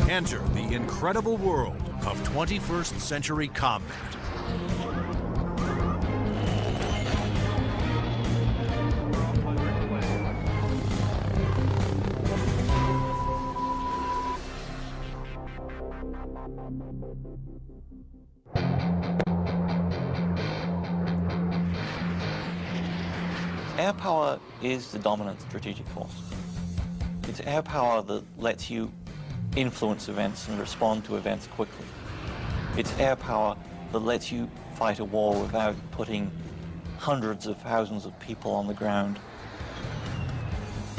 Enter the incredible world of 21st century combat. Air power is the dominant strategic force. It's air power that lets you influence events and respond to events quickly. It's air power that lets you fight a war without putting hundreds of thousands of people on the ground.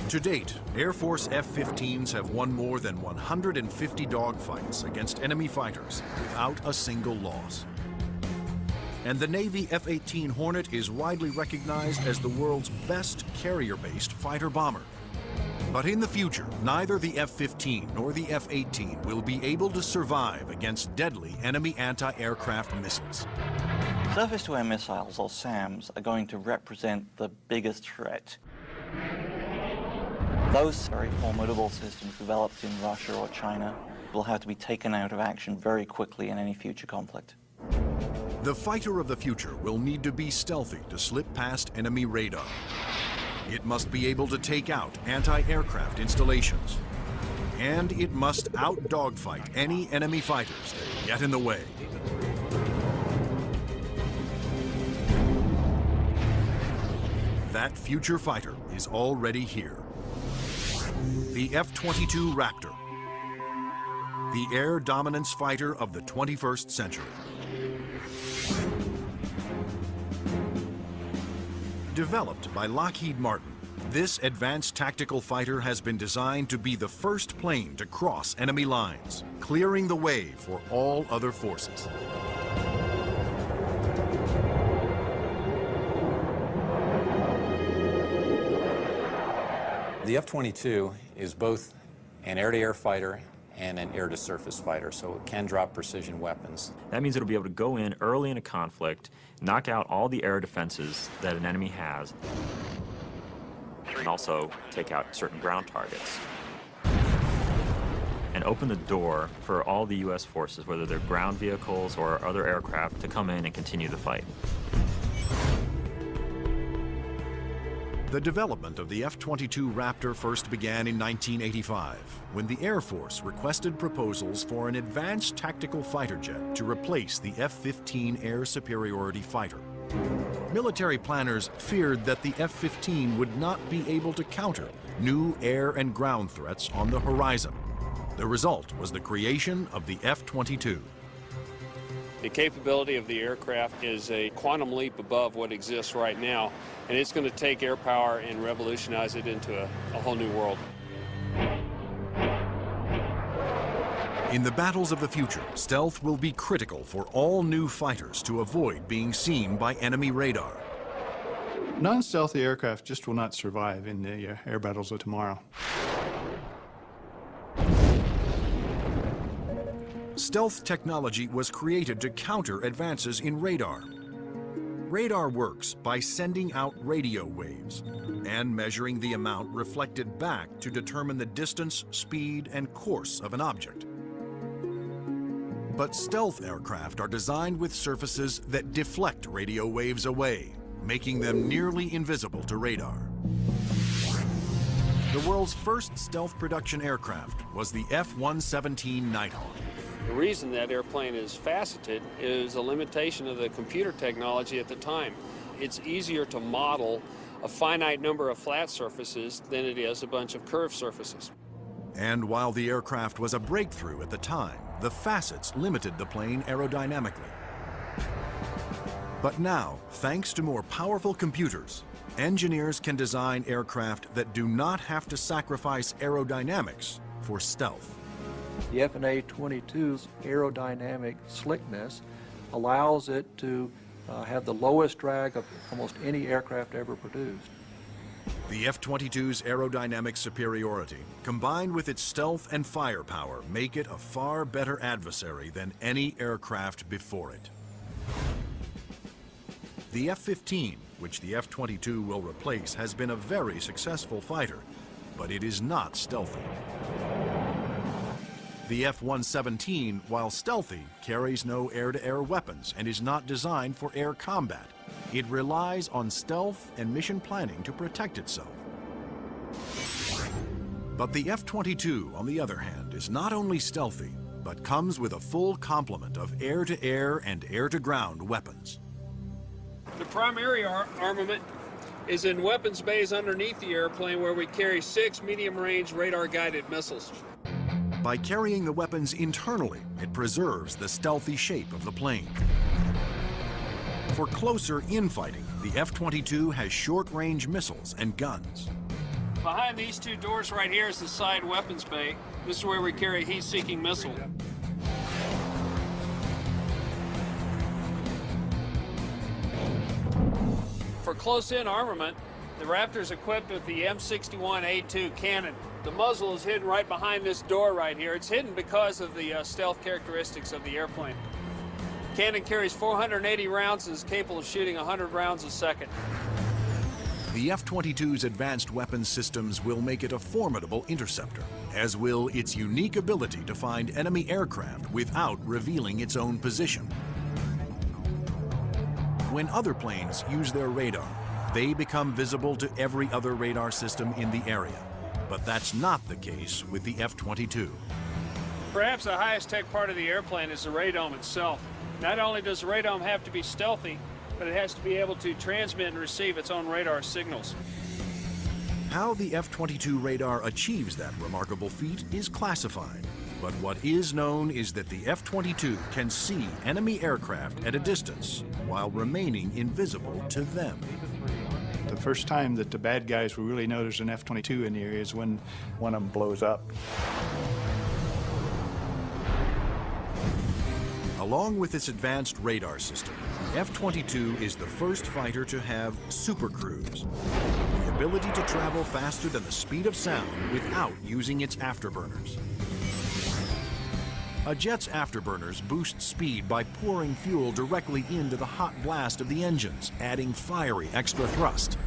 To date, Air Force F-15s have won more than 150 dogfights against enemy fighters without a single loss. And the Navy F-18 Hornet is widely recognized as the world's best carrier-based fighter bomber. But in the future, neither the F-15 nor the F-18 will be able to survive against deadly enemy anti-aircraft missiles. Surface-to-air missiles, or SAMs, are going to represent the biggest threat. Those very formidable systems developed in Russia or China will have to be taken out of action very quickly in any future conflict. The fighter of the future will need to be stealthy to slip past enemy radar. It must be able to take out anti-aircraft installations. And it must out-dogfight any enemy fighters that get in the way. That future fighter is already here. The F-22 Raptor, the air dominance fighter of the 21st century. Developed by Lockheed Martin, this advanced tactical fighter has been designed to be the first plane to cross enemy lines, clearing the way for all other forces. The F-22 is both an air-to-air fighter and an air-to-surface fighter, so it can drop precision weapons. That means it'll be able to go in early in a conflict, knock out all the air defenses that an enemy has, and also take out certain ground targets. And open the door for all the U.S. forces, whether they're ground vehicles or other aircraft, to come in and continue the fight. The development of the F-22 Raptor first began in 1985, when the Air Force requested proposals for an advanced tactical fighter jet to replace the F-15 air superiority fighter. Military planners feared that the F-15 would not be able to counter new air and ground threats on the horizon. The result was the creation of the F-22. The capability of the aircraft is a quantum leap above what exists right now, and it's going to take air power and revolutionize it into a whole new world. In the battles of the future, stealth will be critical for all new fighters to avoid being seen by enemy radar. Non-stealthy aircraft just will not survive in the air battles of tomorrow. Stealth technology was created to counter advances in radar. Radar works by sending out radio waves and measuring the amount reflected back to determine the distance, speed, and course of an object. But stealth aircraft are designed with surfaces that deflect radio waves away, making them nearly invisible to radar. The world's first stealth production aircraft was the F-117 Nighthawk. The reason that airplane is faceted is a limitation of the computer technology at the time. It's easier to model a finite number of flat surfaces than it is a bunch of curved surfaces. And while the aircraft was a breakthrough at the time, the facets limited the plane aerodynamically. But now, thanks to more powerful computers, engineers can design aircraft that do not have to sacrifice aerodynamics for stealth. The F/A-22's aerodynamic slickness allows it to have the lowest drag of almost any aircraft ever produced. The F-22's aerodynamic superiority, combined with its stealth and firepower, make it a far better adversary than any aircraft before it. The F-15, which the F-22 will replace, has been a very successful fighter, but it is not stealthy. The F-117, while stealthy, carries no air-to-air weapons and is not designed for air combat. It relies on stealth and mission planning to protect itself. But the F-22, on the other hand, is not only stealthy, but comes with a full complement of air-to-air and air-to-ground weapons. The primary armament is in weapons bays underneath the airplane, where we carry 6 medium-range radar-guided missiles. By carrying the weapons internally, it preserves the stealthy shape of the plane. For closer infighting, the F-22 has short-range missiles and guns. Behind these two doors right here is the side weapons bay. This is where we carry a heat-seeking missile. For close-in armament, the Raptor is equipped with the M61A2 cannon. The muzzle is hidden right behind this door right here. It's hidden because of the stealth characteristics of the airplane. Cannon carries 480 rounds and is capable of shooting 100 rounds a second. The F-22's advanced weapons systems will make it a formidable interceptor, as will its unique ability to find enemy aircraft without revealing its own position. When other planes use their radar, they become visible to every other radar system in the area. But that's not the case with the F-22. Perhaps the highest tech part of the airplane is the radome itself. Not only does the radome have to be stealthy, but it has to be able to transmit and receive its own radar signals. How the F-22 radar achieves that remarkable feat is classified. But what is known is that the F-22 can see enemy aircraft at a distance while remaining invisible to them. The first time that the bad guys will really know there's an F-22 in the area is when one of them blows up. Along with its advanced radar system, the F-22 is the first fighter to have supercruise, the ability to travel faster than the speed of sound without using its afterburners. A jet's afterburners boost speed by pouring fuel directly into the hot blast of the engines, adding fiery extra thrust.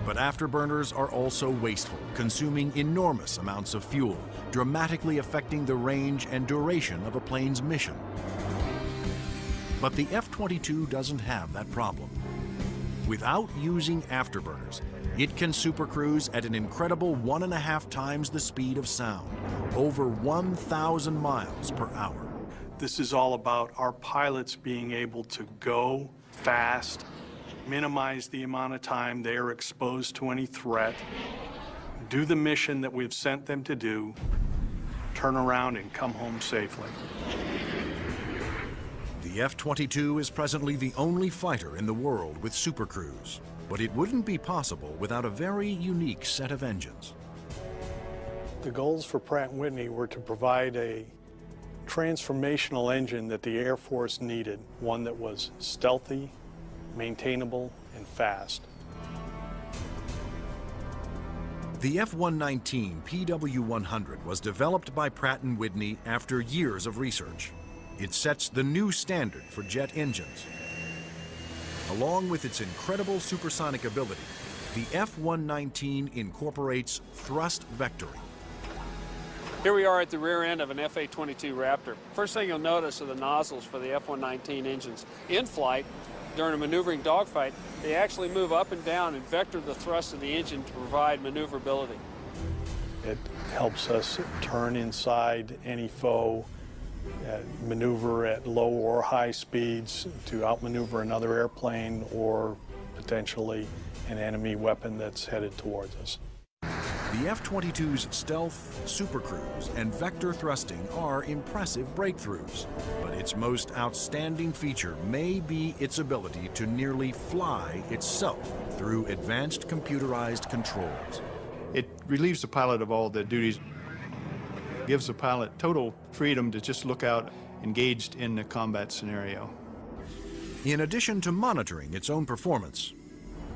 But afterburners are also wasteful, consuming enormous amounts of fuel, dramatically affecting the range and duration of a plane's mission. But the F-22 doesn't have that problem. Without using afterburners, it can supercruise at an incredible 1.5 times the speed of sound, over 1,000 miles per hour. This is all about our pilots being able to go fast, minimize the amount of time they are exposed to any threat, do the mission that we've sent them to do, turn around and come home safely. The F-22 is presently the only fighter in the world with supercruise, but it wouldn't be possible without a very unique set of engines. The goals for Pratt & Whitney were to provide a transformational engine that the Air Force needed, one that was stealthy, maintainable, and fast. The F-119 PW100 was developed by Pratt & Whitney after years of research. It sets the new standard for jet engines. Along with its incredible supersonic ability, the F-119 incorporates thrust vectoring. Here we are at the rear end of an F-A-22 Raptor. First thing you'll notice are the nozzles for the F-119 engines. In flight, during a maneuvering dogfight, they actually move up and down and vector the thrust of the engine to provide maneuverability. It helps us turn inside any foe, maneuver at low or high speeds to outmaneuver another airplane or potentially an enemy weapon that's headed towards us. The F-22's stealth, supercruise, and vector thrusting are impressive breakthroughs, but its most outstanding feature may be its ability to nearly fly itself through advanced computerized controls. It relieves the pilot of all the duties, gives the pilot total freedom to just look out engaged in the combat scenario. In addition to monitoring its own performance,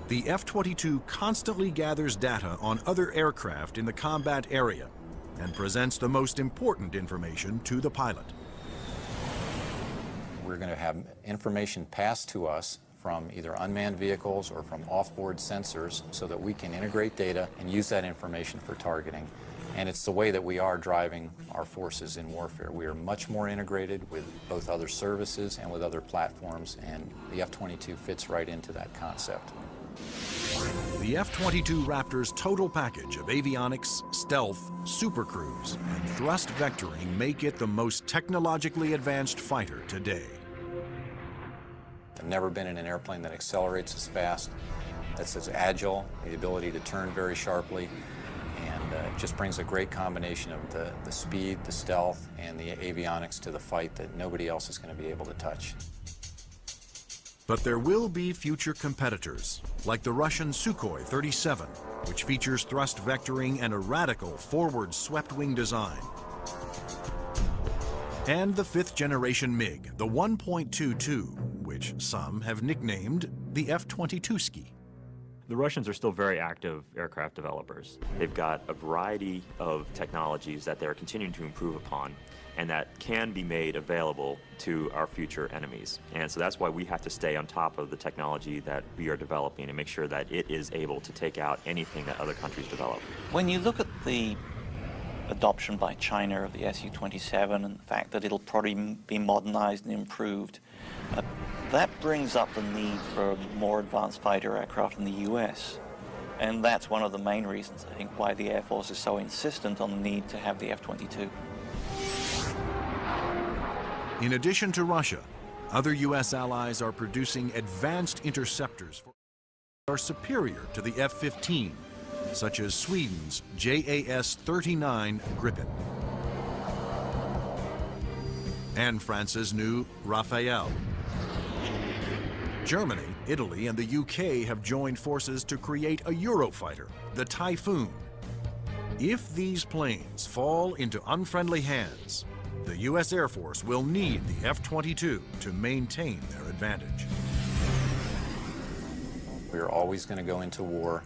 the F-22 constantly gathers data on other aircraft in the combat area and presents the most important information to the pilot. We're going to have information passed to us from either unmanned vehicles or from off-board sensors so that we can integrate data and use that information for targeting. And it's the way that we are driving our forces in warfare. We are much more integrated with both other services and with other platforms, and the F-22 fits right into that concept. The F-22 Raptor's total package of avionics, stealth, supercruise, and thrust vectoring make it the most technologically advanced fighter today. I've never been in an airplane that accelerates as fast, that's as agile, the ability to turn very sharply, and it just brings a great combination of the speed, the stealth, and the avionics to the fight that nobody else is going to be able to touch. But there will be future competitors, like the Russian Sukhoi 37, which features thrust vectoring and a radical forward swept-wing design. And the fifth-generation MiG, the 1.22, which some have nicknamed the F-22ski. The Russians are still very active aircraft developers. They've got a variety of technologies that they're continuing to improve upon and that can be made available to our future enemies. And so that's why we have to stay on top of the technology that we are developing and make sure that it is able to take out anything that other countries develop. When you look at the adoption by China of the Su-27 and the fact that it'll probably be modernized and improved, that brings up the need for more advanced fighter aircraft in the US. And that's one of the main reasons, I think, why the Air Force is so insistent on the need to have the F-22. In addition to Russia, other U.S. allies are producing advanced interceptors that are superior to the F-15, such as Sweden's JAS-39 Gripen and France's new Rafale. Germany, Italy, and the UK have joined forces to create a Eurofighter, the Typhoon. If these planes fall into unfriendly hands, the U.S. Air Force will need the F-22 to maintain their advantage. We're always going to go into war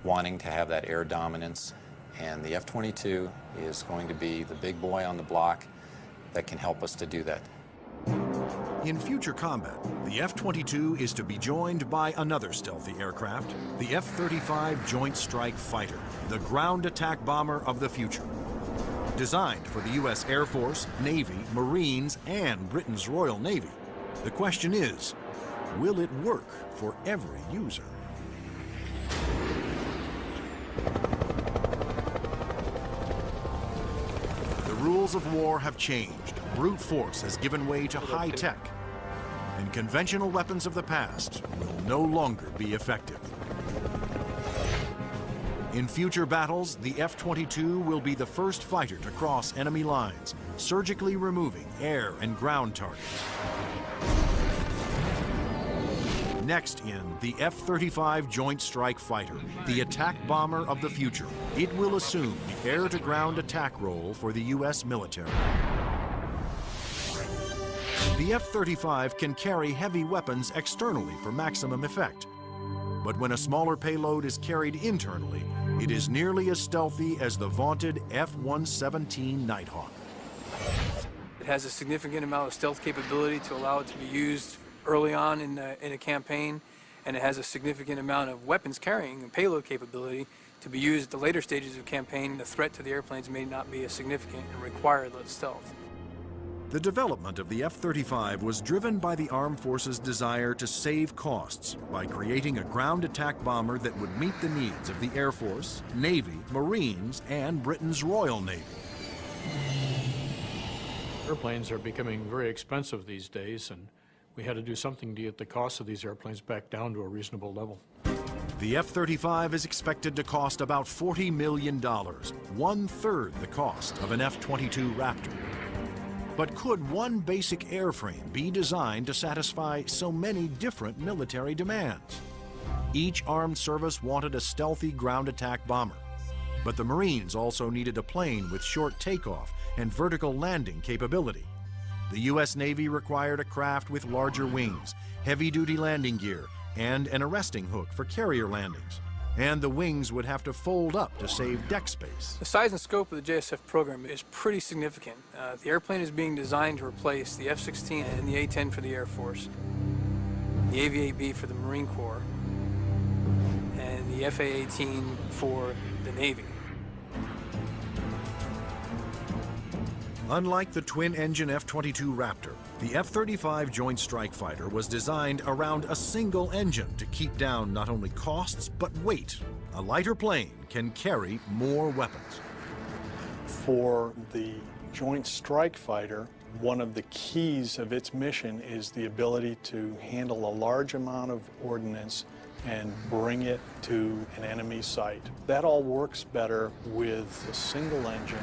wanting to have that air dominance, and the F-22 is going to be the big boy on the block that can help us to do that. In future combat, the F-22 is to be joined by another stealthy aircraft, the F-35 Joint Strike Fighter, the ground attack bomber of the future. Designed for the U.S. Air Force, Navy, Marines, and Britain's Royal Navy, the question is, will it work for every user? The rules of war have changed. Brute force has given way to high tech, and conventional weapons of the past will no longer be effective. In future battles, the F-22 will be the first fighter to cross enemy lines, surgically removing air and ground targets. Next in the F-35 Joint Strike Fighter, the attack bomber of the future. It will assume the air-to-ground attack role for the U.S. military. The F-35 can carry heavy weapons externally for maximum effect. But when a smaller payload is carried internally, it is nearly as stealthy as the vaunted F-117 Nighthawk. It has a significant amount of stealth capability to allow it to be used early on in a campaign, and it has a significant amount of weapons carrying and payload capability to be used at the later stages of campaign. The threat to the airplanes may not be as significant and require less stealth. The development of the F-35 was driven by the Armed Forces' desire to save costs by creating a ground attack bomber that would meet the needs of the Air Force, Navy, Marines, and Britain's Royal Navy. Airplanes are becoming very expensive these days, and we had to do something to get the cost of these airplanes back down to a reasonable level. The F-35 is expected to cost about $40 million, one-third the cost of an F-22 Raptor. But could one basic airframe be designed to satisfy so many different military demands? Each armed service wanted a stealthy ground attack bomber, but the Marines also needed a plane with short takeoff and vertical landing capability. The U.S. Navy required a craft with larger wings, heavy-duty landing gear, and an arresting hook for carrier landings. And the wings would have to fold up to save deck space. The size and scope of the JSF program is pretty significant. The airplane is being designed to replace the F-16 and the A-10 for the Air Force, the AV-8B for the Marine Corps, and the FA-18 for the Navy. Unlike the twin-engine F-22 Raptor, the F-35 Joint Strike Fighter was designed around a single engine to keep down not only costs, but weight. A lighter plane can carry more weapons. For the Joint Strike Fighter, one of the keys of its mission is the ability to handle a large amount of ordnance and bring it to an enemy site. That all works better with a single engine.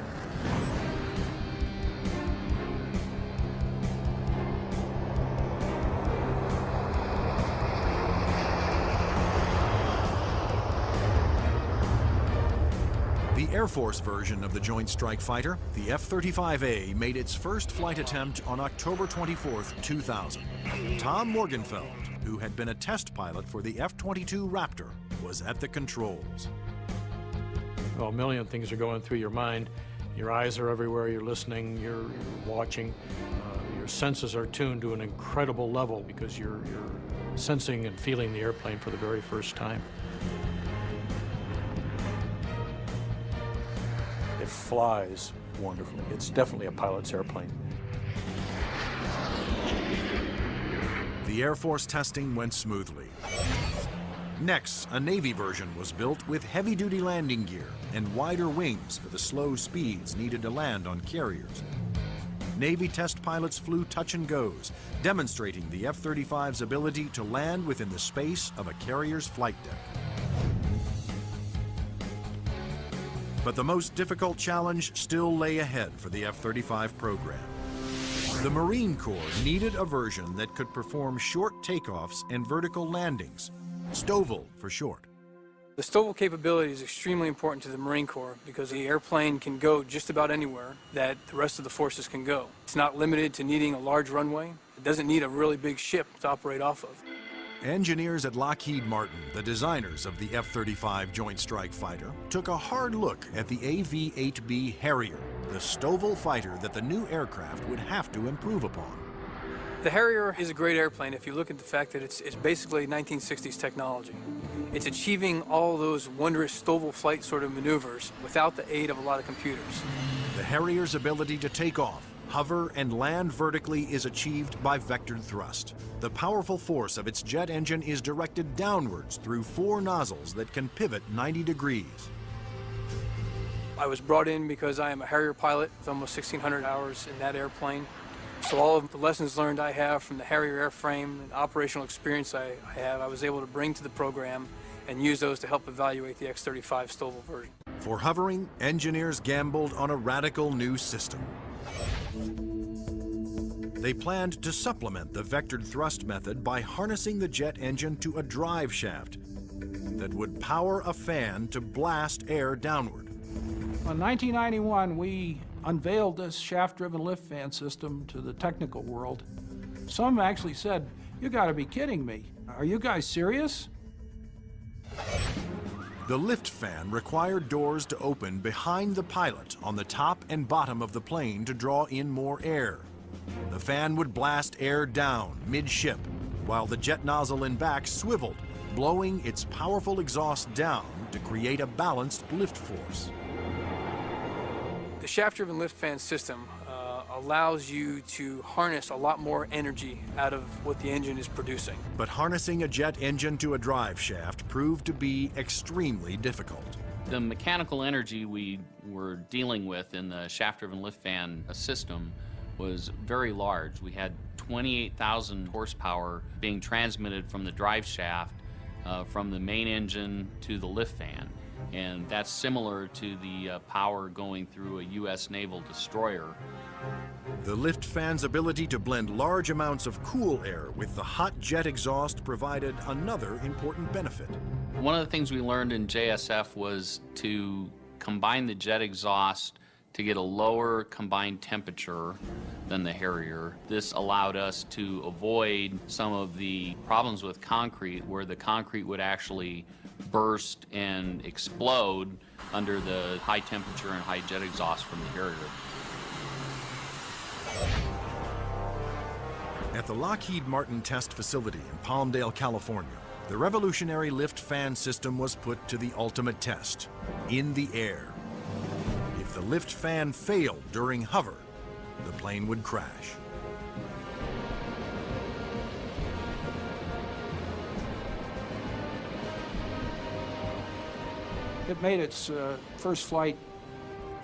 The Air Force version of the Joint Strike Fighter, the F-35A, made its first flight attempt on October 24, 2000. Tom Morgenfeld, who had been a test pilot for the F-22 Raptor, was at the controls. Well, a million things are going through your mind. Your eyes are everywhere, you're listening, you're watching. Your senses are tuned to an incredible level because you're sensing and feeling the airplane for the very first time. It flies wonderfully. It's definitely a pilot's airplane. The Air Force testing went smoothly. Next, a Navy version was built with heavy-duty landing gear and wider wings for the slow speeds needed to land on carriers. Navy test pilots flew touch and goes, demonstrating the F-35's ability to land within the space of a carrier's flight deck. But the most difficult challenge still lay ahead for the F-35 program. The Marine Corps needed a version that could perform short takeoffs and vertical landings, STOVL for short. The STOVL capability is extremely important to the Marine Corps because the airplane can go just about anywhere that the rest of the forces can go. It's not limited to needing a large runway. It doesn't need a really big ship to operate off of. Engineers at Lockheed Martin, the designers of the F-35 Joint Strike Fighter, took a hard look at the AV-8B Harrier, the STOVL fighter that the new aircraft would have to improve upon. The Harrier is a great airplane if you look at the fact that it's basically 1960s technology. It's achieving all those wondrous STOVL flight sort of maneuvers without the aid of a lot of computers. The Harrier's ability to take off, hover, and land vertically is achieved by vectored thrust. The powerful force of its jet engine is directed downwards through 4 nozzles that can pivot 90 degrees. I was brought in because I am a Harrier pilot with almost 1,600 hours in that airplane. So all of the lessons learned I have from the Harrier airframe and operational experience I have, I was able to bring to the program and use those to help evaluate the X-35 STOVL version. For hovering, engineers gambled on a radical new system. They planned to supplement the vectored thrust method by harnessing the jet engine to a drive shaft that would power a fan to blast air downward. In 1991, we unveiled this shaft-driven lift fan system to the technical world. Some actually said, "You gotta be kidding me. Are you guys serious?" The lift fan required doors to open behind the pilot on the top and bottom of the plane to draw in more air. The fan would blast air down mid-ship, while the jet nozzle in back swiveled, blowing its powerful exhaust down to create a balanced lift force. The shaft-driven lift fan system allows you to harness a lot more energy out of what the engine is producing. But harnessing a jet engine to a drive shaft proved to be extremely difficult. The mechanical energy we were dealing with in the shaft-driven lift fan system was very large. We had 28,000 horsepower being transmitted from the drive shaft from the main engine to the lift fan. And that's similar to the power going through a U.S. naval destroyer. The lift fan's ability to blend large amounts of cool air with the hot jet exhaust provided another important benefit. One of the things we learned in JSF was to combine the jet exhaust to get a lower combined temperature than the Harrier. This allowed us to avoid some of the problems with concrete where the concrete would actually burst and explode under the high temperature and high jet exhaust from the Harrier. At the Lockheed Martin test facility in Palmdale, California, the revolutionary lift fan system was put to the ultimate test, in the air. If the lift fan failed during hover, the plane would crash. It made its first flight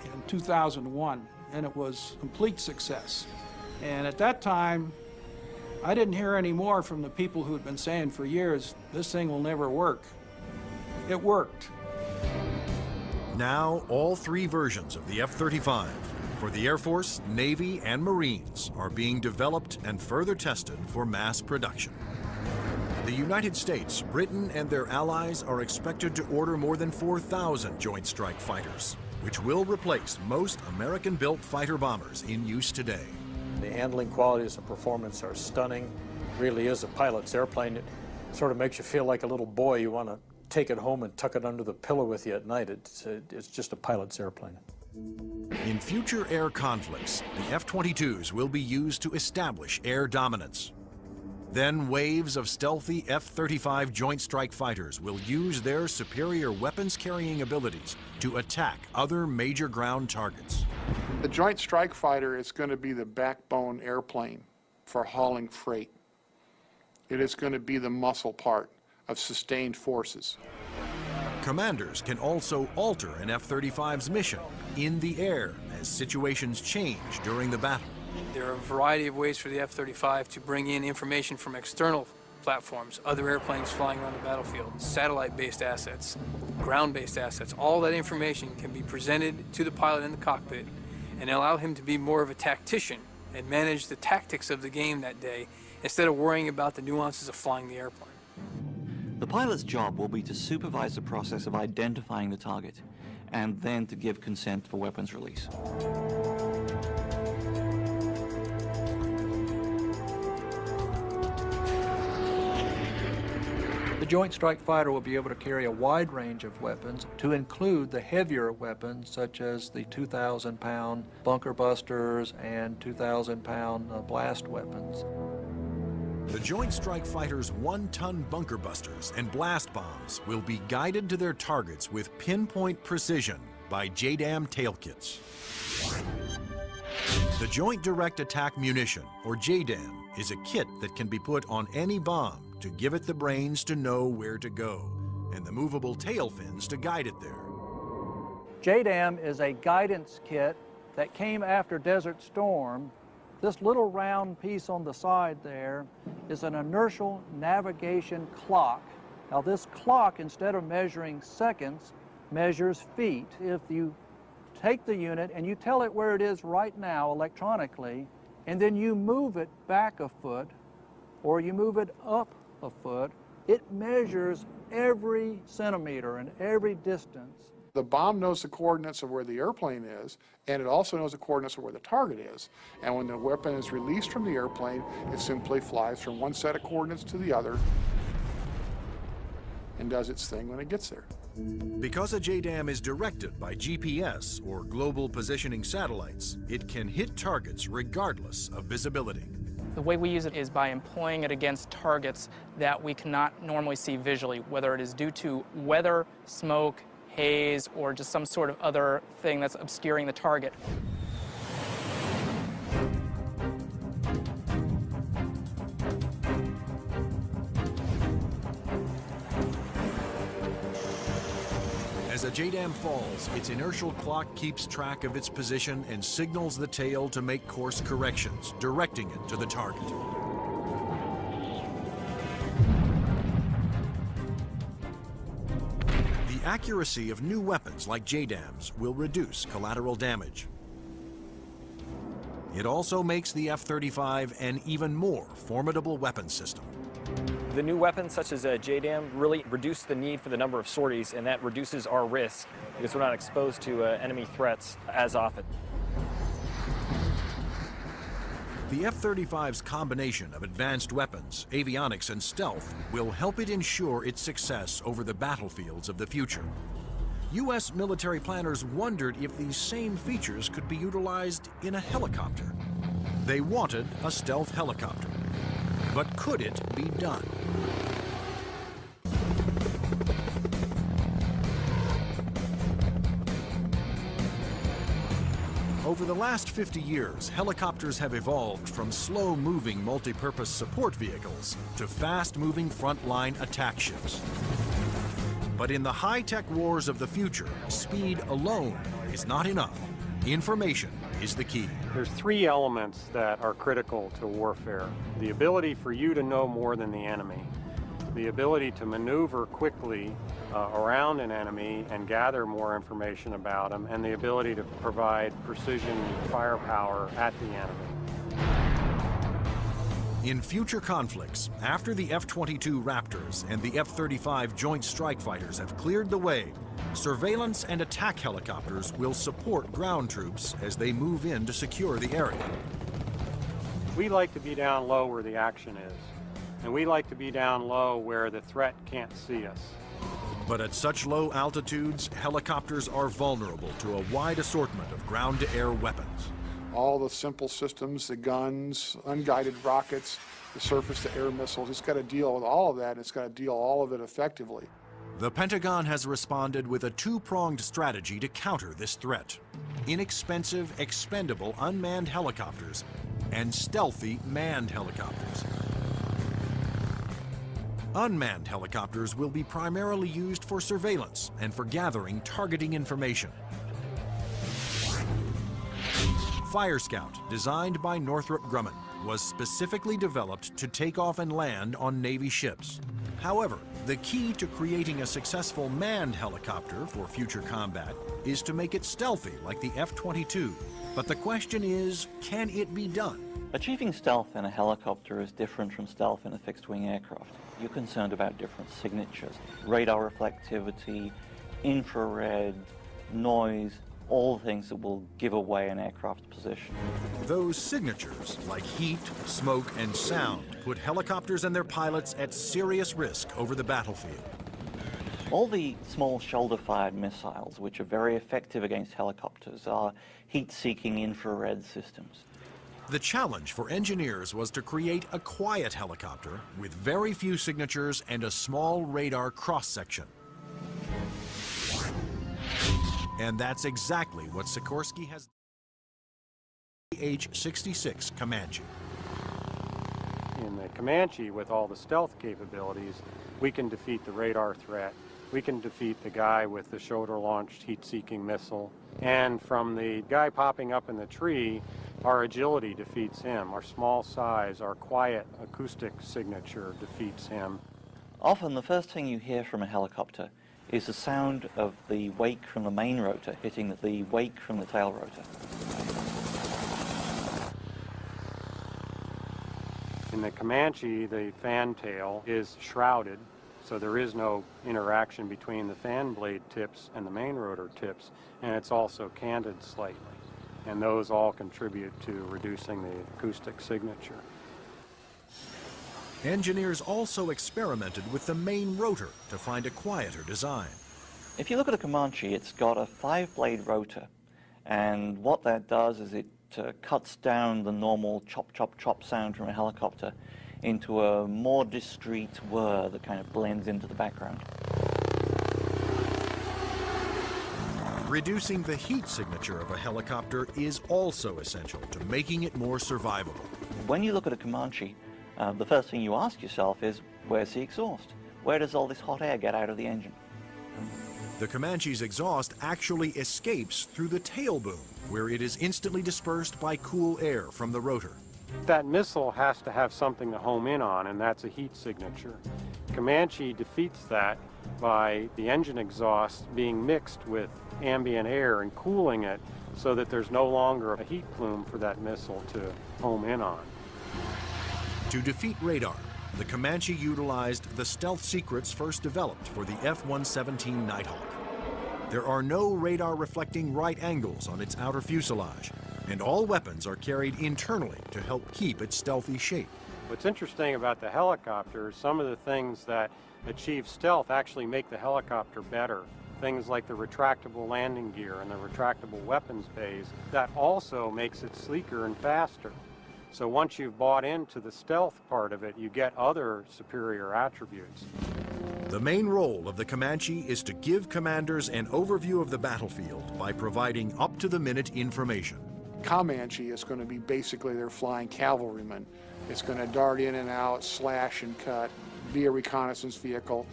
in 2001, and it was a complete success. And at that time, I didn't hear any more from the people who had been saying for years, this thing will never work. It worked. Now, all three versions of the F-35 for the Air Force, Navy, and Marines are being developed and further tested for mass production. The United States, Britain, and their allies are expected to order more than 4,000 Joint Strike Fighters, which will replace most American-built fighter bombers in use today. The handling qualities and performance are stunning. Really is a pilot's airplane. It sort of makes you feel like a little boy. You want to take it home and tuck it under the pillow with you at night. It's just a pilot's airplane. In future air conflicts, the F-22s will be used to establish air dominance. Then waves of stealthy F-35 Joint Strike Fighters will use their superior weapons-carrying abilities to attack other major ground targets. The Joint Strike Fighter is going to be the backbone airplane for hauling freight. It is going to be the muscle part of sustained forces. Commanders can also alter an F-35's mission in the air as situations change during the battle. There are a variety of ways for the F-35 to bring in information from external platforms, other airplanes flying around the battlefield, satellite-based assets, ground-based assets. All that information can be presented to the pilot in the cockpit and allow him to be more of a tactician and manage the tactics of the game that day instead of worrying about the nuances of flying the airplane. The pilot's job will be to supervise the process of identifying the target and then to give consent for weapons release. The Joint Strike Fighter will be able to carry a wide range of weapons, to include the heavier weapons such as the 2,000-pound bunker busters and 2,000-pound blast weapons. The Joint Strike Fighter's 1-ton bunker busters and blast bombs will be guided to their targets with pinpoint precision by JDAM tail kits. The Joint Direct Attack Munition, or JDAM, is a kit that can be put on any bomb to give it the brains to know where to go, and the movable tail fins to guide it there. JDAM is a guidance kit that came after Desert Storm. This little round piece on the side there is an inertial navigation clock. Now this clock, instead of measuring seconds, measures feet. If you take the unit and you tell it where it is right now electronically, and then you move it back a foot, or you move it up a foot, it measures every centimeter and every distance. The bomb knows the coordinates of where the airplane is, and it also knows the coordinates of where the target is. And when the weapon is released from the airplane, it simply flies from one set of coordinates to the other and does its thing when it gets there. Because a JDAM is directed by GPS, or global positioning satellites, it can hit targets regardless of visibility. The way we use it is by employing it against targets that we cannot normally see visually, whether it is due to weather, smoke, haze, or just some sort of other thing that's obscuring the target. As a JDAM falls, its inertial clock keeps track of its position and signals the tail to make course corrections, directing it to the target. The accuracy of new weapons like JDAMs will reduce collateral damage. It also makes the F-35 an even more formidable weapon system. The new weapons, such as a JDAM, really reduce the need for the number of sorties, and that reduces our risk because we're not exposed to enemy threats as often. The F-35's combination of advanced weapons, avionics, and stealth will help it ensure its success over the battlefields of the future. U.S. military planners wondered if these same features could be utilized in a helicopter. They wanted a stealth helicopter. But could it be done? Over the last 50 years, helicopters have evolved from slow-moving multi-purpose support vehicles to fast-moving frontline attack ships. But in the high-tech wars of the future, speed alone is not enough. Information is the key. There's three elements that are critical to warfare. The ability for you to know more than the enemy, the ability to maneuver quickly around an enemy and gather more information about them, and the ability to provide precision firepower at the enemy. In future conflicts, after the F-22 Raptors and the F-35 Joint Strike Fighters have cleared the way, surveillance and attack helicopters will support ground troops as they move in to secure the area. We like to be down low where the action is, and we like to be down low where the threat can't see us. But at such low altitudes, helicopters are vulnerable to a wide assortment of ground-to-air weapons. All the simple systems, the guns, unguided rockets, the surface-to-air missiles, it's got to deal with all of that, and it's got to deal all of it effectively. The Pentagon has responded with a two-pronged strategy to counter this threat: inexpensive, expendable unmanned helicopters and stealthy manned helicopters. Unmanned helicopters will be primarily used for surveillance and for gathering targeting information. Fire Scout, designed by Northrop Grumman, was specifically developed to take off and land on Navy ships. However, the key to creating a successful manned helicopter for future combat is to make it stealthy like the F-22. But the question is, can it be done? Achieving stealth in a helicopter is different from stealth in a fixed-wing aircraft. You're concerned about different signatures: radar reflectivity, infrared, noise, all things that will give away an aircraft's position. Those signatures, like heat, smoke, and sound, put helicopters and their pilots at serious risk over the battlefield. All the small shoulder-fired missiles, which are very effective against helicopters, are heat-seeking infrared systems. The challenge for engineers was to create a quiet helicopter with very few signatures and a small radar cross-section. And that's exactly what Sikorsky has done. H-66 Comanche. In the Comanche, with all the stealth capabilities, we can defeat the radar threat. We can defeat the guy with the shoulder-launched heat-seeking missile. And from the guy popping up in the tree, our agility defeats him. Our small size, our quiet acoustic signature defeats him. Often the first thing you hear from a helicopter is the sound of the wake from the main rotor hitting the wake from the tail rotor. In the Comanche, the fan tail is shrouded, so there is no interaction between the fan blade tips and the main rotor tips, and it's also canted slightly. And those all contribute to reducing the acoustic signature. Engineers also experimented with the main rotor to find a quieter design. If you look at a Comanche, it's got a 5-blade rotor, and what that does is it cuts down the normal chop, chop, chop sound from a helicopter into a more discreet whir that kind of blends into the background. Reducing the heat signature of a helicopter is also essential to making it more survivable. When you look at a Comanche, the first thing you ask yourself is, where's the exhaust? Where does all this hot air get out of the engine? The Comanche's exhaust actually escapes through the tail boom, where it is instantly dispersed by cool air from the rotor. That missile has to have something to home in on, and that's a heat signature. Comanche defeats that by the engine exhaust being mixed with ambient air and cooling it so that there's no longer a heat plume for that missile to home in on. To defeat radar, the Comanche utilized the stealth secrets first developed for the F-117 Nighthawk. There are no radar-reflecting right angles on its outer fuselage, and all weapons are carried internally to help keep its stealthy shape. What's interesting about the helicopter is some of the things that achieve stealth actually make the helicopter better. Things like the retractable landing gear and the retractable weapons bays, that also makes it sleeker and faster. So once you've bought into the stealth part of it, you get other superior attributes. The main role of the Comanche is to give commanders an overview of the battlefield by providing up-to-the-minute information. Comanche is going to be basically their flying cavalryman. It's going to dart in and out, slash and cut, be a reconnaissance vehicle.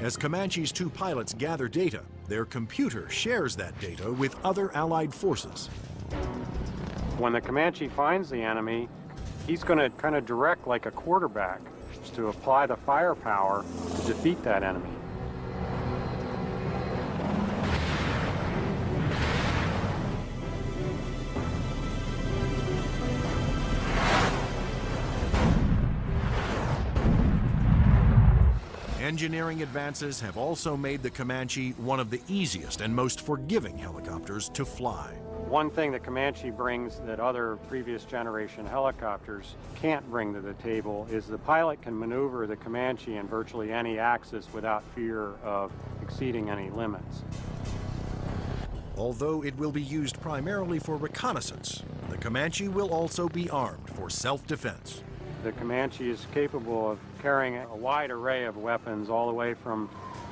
As Comanche's two pilots gather data, their computer shares that data with other Allied forces. When the Comanche finds the enemy, he's going to kind of direct like a quarterback to apply the firepower to defeat that enemy. Engineering advances have also made the Comanche one of the easiest and most forgiving helicopters to fly. One thing that Comanche brings that other previous generation helicopters can't bring to the table is the pilot can maneuver the Comanche in virtually any axis without fear of exceeding any limits. Although it will be used primarily for reconnaissance, the Comanche will also be armed for self-defense. The Comanche is capable of carrying a wide array of weapons, all the way from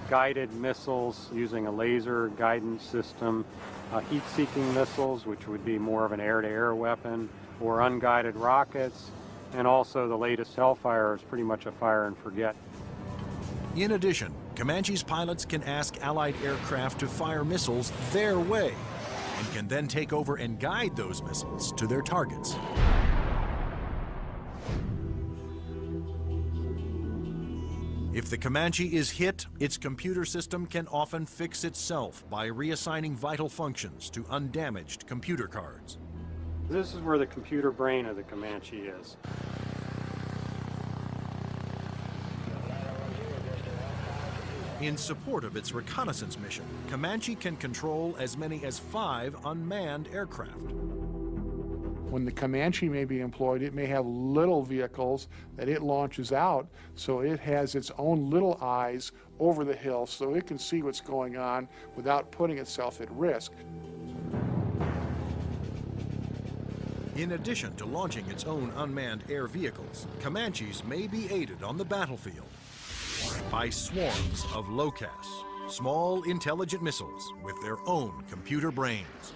guided missiles using a laser guidance system, heat-seeking missiles, which would be more of an air-to-air weapon, or unguided rockets, and also the latest Hellfire is pretty much a fire and forget. In addition, Comanche's pilots can ask Allied aircraft to fire missiles their way, and can then take over and guide those missiles to their targets. If the Comanche is hit, its computer system can often fix itself by reassigning vital functions to undamaged computer cards. This is where the computer brain of the Comanche is. In support of its reconnaissance mission, Comanche can control as many as 5 unmanned aircraft. When the Comanche may be employed, it may have little vehicles that it launches out, so it has its own little eyes over the hill so it can see what's going on without putting itself at risk. In addition to launching its own unmanned air vehicles, Comanches may be aided on the battlefield by swarms of LOCAS, small intelligent missiles with their own computer brains.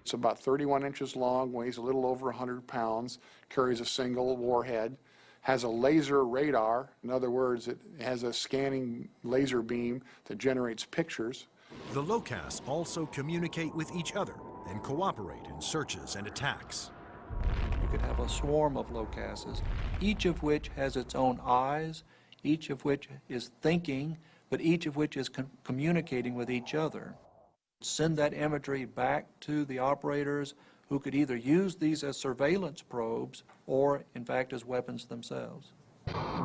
It's about 31 inches long, weighs a little over 100 pounds, carries a single warhead, has a laser radar. In other words, it has a scanning laser beam that generates pictures. The LOCAS also communicate with each other and cooperate in searches and attacks. You could have a swarm of LOCASes, each of which has its own eyes, each of which is thinking, but each of which is communicating with each other. Send that imagery back to the operators who could either use these as surveillance probes or, in fact, as weapons themselves.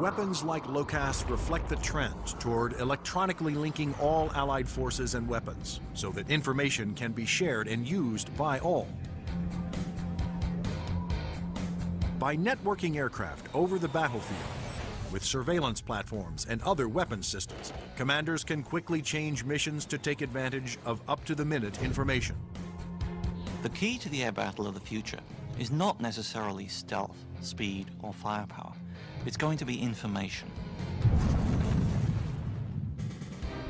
Weapons like LOCAS reflect the trend toward electronically linking all Allied forces and weapons so that information can be shared and used by all. By networking aircraft over the battlefield, with surveillance platforms and other weapons systems, commanders can quickly change missions to take advantage of up-to-the-minute information. The key to the air battle of the future is not necessarily stealth, speed, or firepower. It's going to be information.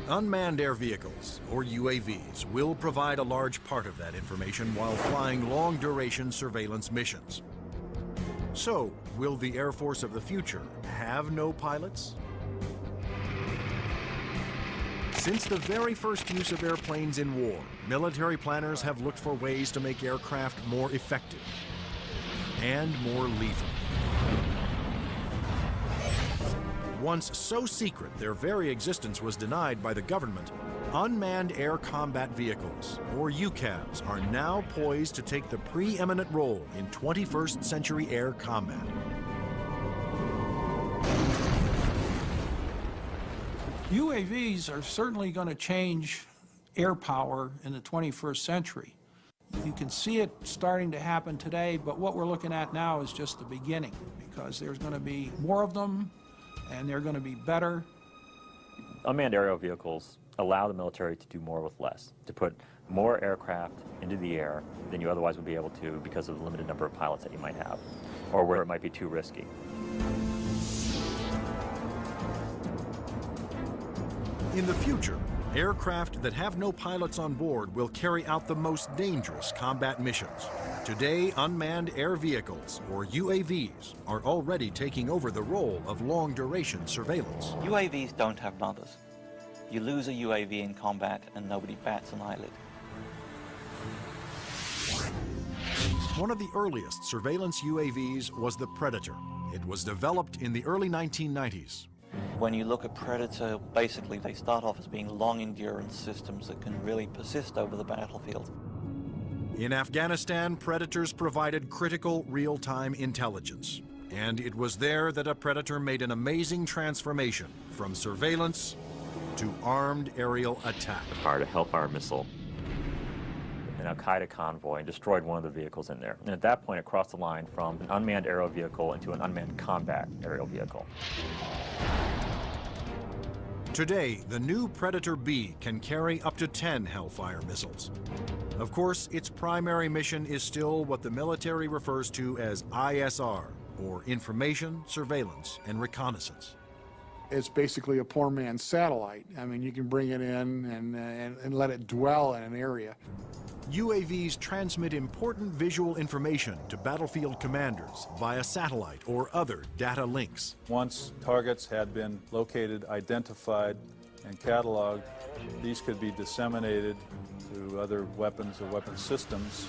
Unmanned air vehicles, or UAVs, will provide a large part of that information while flying long-duration surveillance missions. So, will the Air Force of the future have no pilots? Since the very first use of airplanes in war, military planners have looked for ways to make aircraft more effective and more lethal. Once so secret their very existence was denied by the government, unmanned air combat vehicles, or UCAVs, are now poised to take the preeminent role in 21st century air combat. UAVs are certainly going to change air power in the 21st century. You can see it starting to happen today, but what we're looking at now is just the beginning, because there's going to be more of them, and they're going to be better. Unmanned aerial vehicles allow the military to do more with less, to put more aircraft into the air than you otherwise would be able to because of the limited number of pilots that you might have, or where it might be too risky. In the future, Aircraft that have no pilots on board will carry out the most dangerous combat missions. Today, unmanned air vehicles, or UAVs, are already taking over the role of long-duration surveillance. UAVs don't have mothers. You lose a UAV in combat and nobody bats an eyelid. One of the earliest surveillance UAVs was the Predator. It was developed in the early 1990s. When you look at Predator, basically they start off as being long-endurance systems that can really persist over the battlefield. In Afghanistan, Predators provided critical real-time intelligence. And it was there that a Predator made an amazing transformation from surveillance to armed aerial attack. Fired a Hellfire missile, an Al-Qaeda convoy, and destroyed one of the vehicles in there. And at that point, it crossed the line from an unmanned aerial vehicle into an unmanned combat aerial vehicle. Today, the new Predator B can carry up to 10 Hellfire missiles. Of course, its primary mission is still what the military refers to as ISR, or Information, Surveillance, and Reconnaissance. It's basically a poor man's satellite. I mean, you can bring it in and let it dwell in an area. UAVs transmit important visual information to battlefield commanders via satellite or other data links. Once targets had been located, identified, and cataloged, these could be disseminated to other weapons or weapon systems.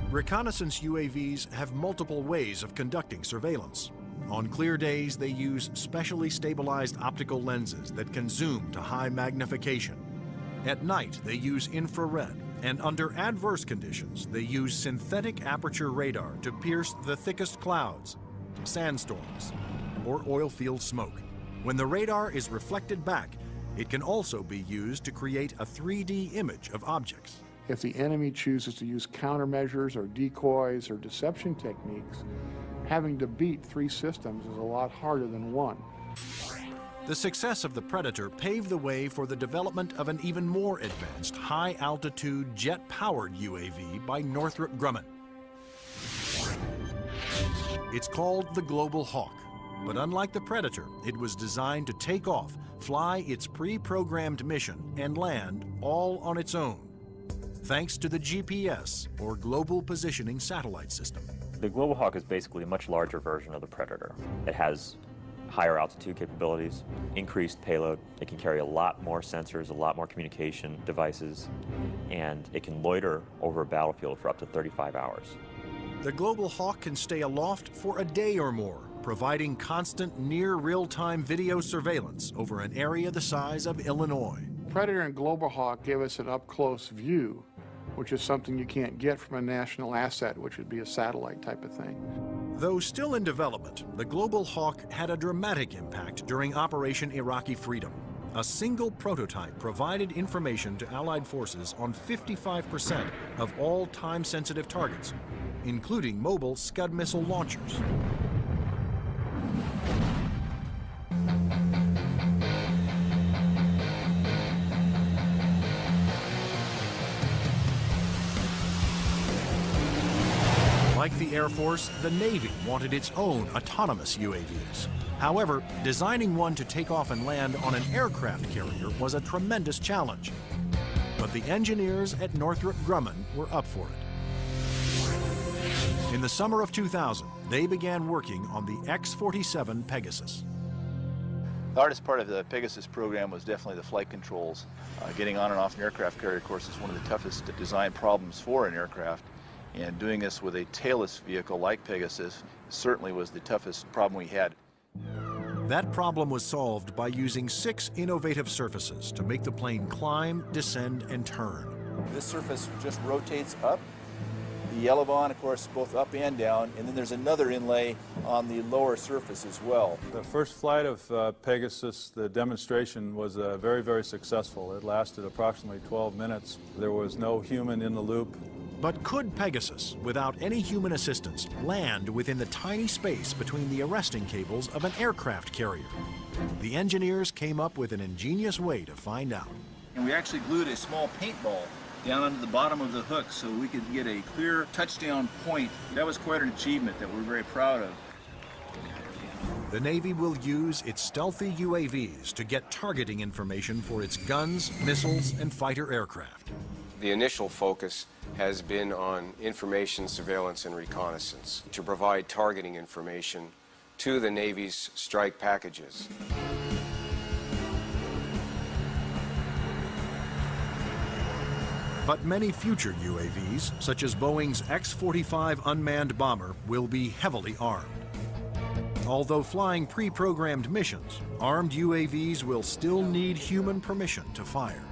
Reconnaissance UAVs have multiple ways of conducting surveillance. On clear days, they use specially stabilized optical lenses that can zoom to high magnification. At night, they use infrared, and under adverse conditions, they use synthetic aperture radar to pierce the thickest clouds, sandstorms, or oil field smoke. When the radar is reflected back, it can also be used to create a 3D image of objects. If the enemy chooses to use countermeasures or decoys or deception techniques, having to beat 3 systems is a lot harder than 1. The success of the Predator paved the way for the development of an even more advanced high-altitude jet-powered UAV by Northrop Grumman. It's called the Global Hawk, but unlike the Predator, it was designed to take off, fly its pre-programmed mission, and land all on its own, thanks to the GPS, or Global Positioning Satellite System. The Global Hawk is basically a much larger version of the Predator. It has higher altitude capabilities, increased payload. It can carry a lot more sensors, a lot more communication devices, and it can loiter over a battlefield for up to 35 hours. The Global Hawk can stay aloft for a day or more, providing constant near real-time video surveillance over an area the size of Illinois. Predator and Global Hawk give us an up-close view, which is something you can't get from a national asset, which would be a satellite type of thing. Though still in development, the Global Hawk had a dramatic impact during Operation Iraqi Freedom. A single prototype provided information to Allied forces on 55% of all time-sensitive targets, including mobile Scud missile launchers. Like the Air Force, the Navy wanted its own autonomous UAVs. However, designing one to take off and land on an aircraft carrier was a tremendous challenge. But the engineers at Northrop Grumman were up for it. In the summer of 2000, they began working on the X-47 Pegasus. The hardest part of the Pegasus program was definitely the flight controls. Getting on and off an aircraft carrier, of course, is one of the toughest design problems for an aircraft. And doing this with a tailless vehicle like Pegasus certainly was the toughest problem we had. That problem was solved by using 6 innovative surfaces to make the plane climb, descend, and turn. This surface just rotates up. The elevon, of course, both up and down, and then there's another inlay on the lower surface as well. The first flight of Pegasus, the demonstration was very, very successful. It lasted approximately 12 minutes. There was no human in the loop. But could Pegasus, without any human assistance, land within the tiny space between the arresting cables of an aircraft carrier? The engineers came up with an ingenious way to find out. And we actually glued a small paintball down onto the bottom of the hook so we could get a clear touchdown point. That was quite an achievement that we're very proud of. the Navy will use its stealthy UAVs to get targeting information for its guns, missiles, and fighter aircraft. The initial focus has been on information, surveillance, and reconnaissance to provide targeting information to the Navy's strike packages. But many future UAVs, such as Boeing's X-45 unmanned bomber, will be heavily armed. Although flying pre-programmed missions, armed UAVs will still need human permission to fire.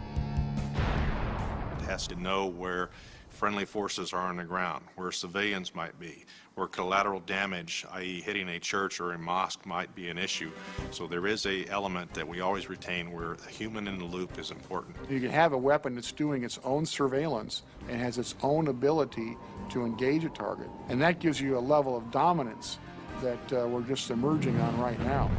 It has to know where friendly forces are on the ground, where civilians might be, where collateral damage, i.e. hitting a church or a mosque, might be an issue. So there is an element that we always retain where the human in the loop is important. You can have a weapon that's doing its own surveillance and has its own ability to engage a target. And that gives you a level of dominance that we're just emerging on right now.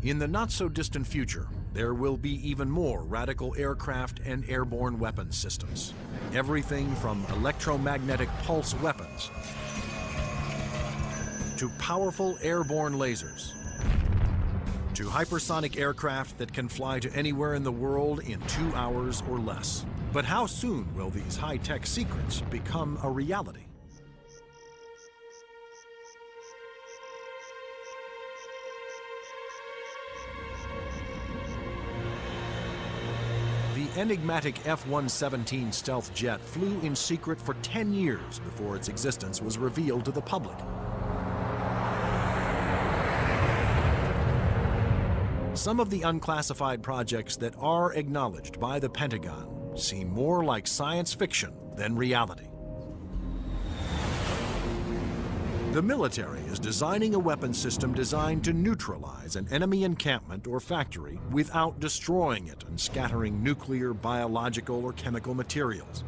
In the not-so-distant future, there will be even more radical aircraft and airborne weapons systems. Everything from electromagnetic pulse weapons to powerful airborne lasers to hypersonic aircraft that can fly to anywhere in the world in 2 hours or less. But how soon will these high-tech secrets become a reality? The enigmatic F-117 stealth jet flew in secret for 10 years before its existence was revealed to the public. Some of the unclassified projects that are acknowledged by the Pentagon seem more like science fiction than reality. The military is designing a weapon system designed to neutralize an enemy encampment or factory without destroying it and scattering nuclear, biological, or chemical materials.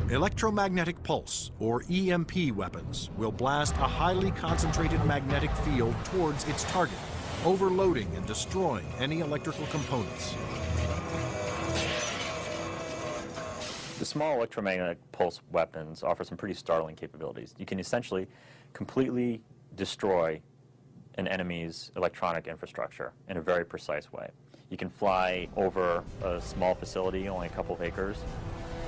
Electromagnetic pulse, or EMP weapons, will blast a highly concentrated magnetic field towards its target, overloading and destroying any electrical components. The small electromagnetic pulse weapons offer some pretty startling capabilities. You can essentially completely destroy an enemy's electronic infrastructure in a very precise way. You can fly over a small facility, only a couple of acres,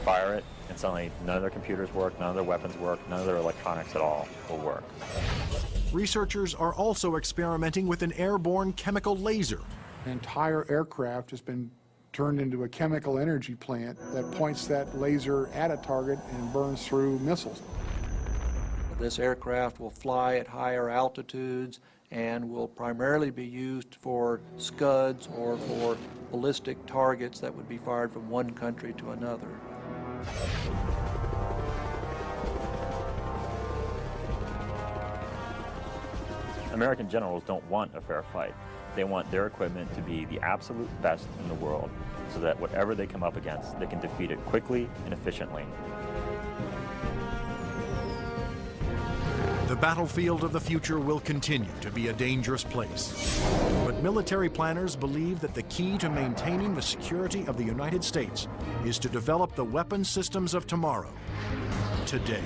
fire it, and suddenly none of their computers work, none of their weapons work, none of their electronics at all will work. Researchers are also experimenting with an airborne chemical laser. An entire aircraft has been turned into a chemical energy plant that points that laser at a target and burns through missiles. This aircraft will fly at higher altitudes and will primarily be used for Scuds or for ballistic targets that would be fired from one country to another. American generals don't want a fair fight. They want their equipment to be the absolute best in the world so that whatever they come up against, they can defeat it quickly and efficiently. The battlefield of the future will continue to be a dangerous place. But military planners believe that the key to maintaining the security of the United States is to develop the weapon systems of tomorrow, today.